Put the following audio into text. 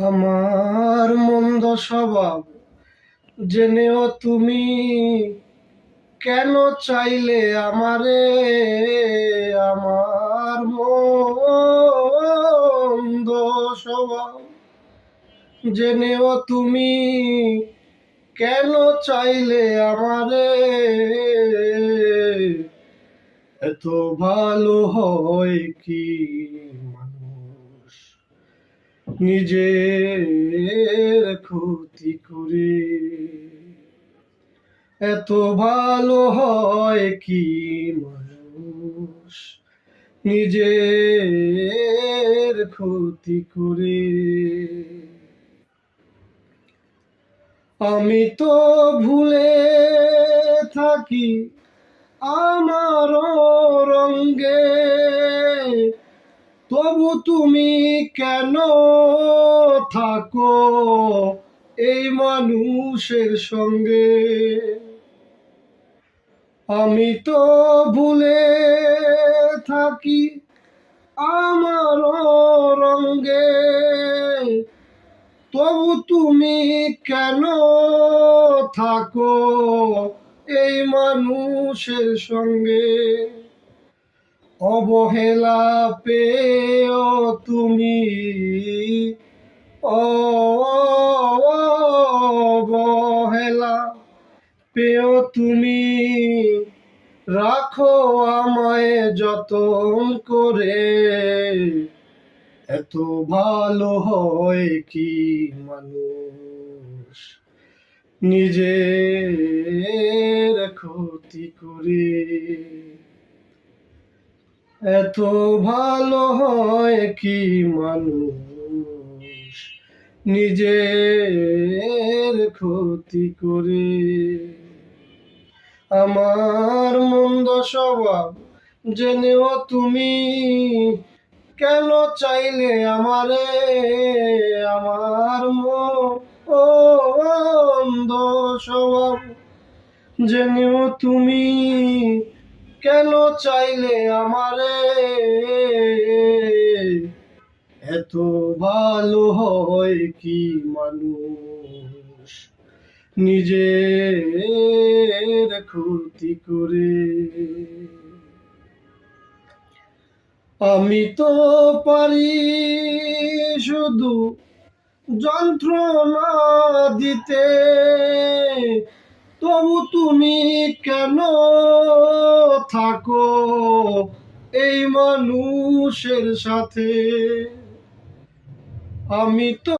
আমার মন্দ স্বভাব জেনেও তুমি কেন চাইলে আমারে? আমার মন্দ স্বভাব জেনেও তুমি কেন চাইলে আমারে? এত ভালো হয় কি মানুষ নিজের ক্ষতি করে? এত ভালো হয় কি মানুষ নিজের ক্ষতি করে? আমি তো ভুলে থাকি আমার রঙ্গে, তবু তুমি কেন থাকো এই মানুষের সঙ্গে? আমি তো ভুলে থাকি আমার রঙ্গে, তবু তুমি কেন থাকো এই মানুষের সঙ্গে? অবহেলা পেয়েও তুমি অবহেলা পেয়েও তুমি রাখো আমায় যতন করে। এত ভালো হয় কি মানুষ নিজের ক্ষতি করে? এত ভালো হয় কি মানুষ নিজের ক্ষতি করে? আমার মন্দ স্বভাব জেনেও তুমি কেন চাইলে আমারে? আমার মন্দ স্বভাব জেনেও তুমি কেন চাইলে আমারে? এত ভালো হয় কি মানুষ নিজের ক্ষতি করে? আমি তো পারি শুধু যন্ত্রণা দিতে, তবু তুমি কেন থাকো এই মানুষের সাথে? আমি তো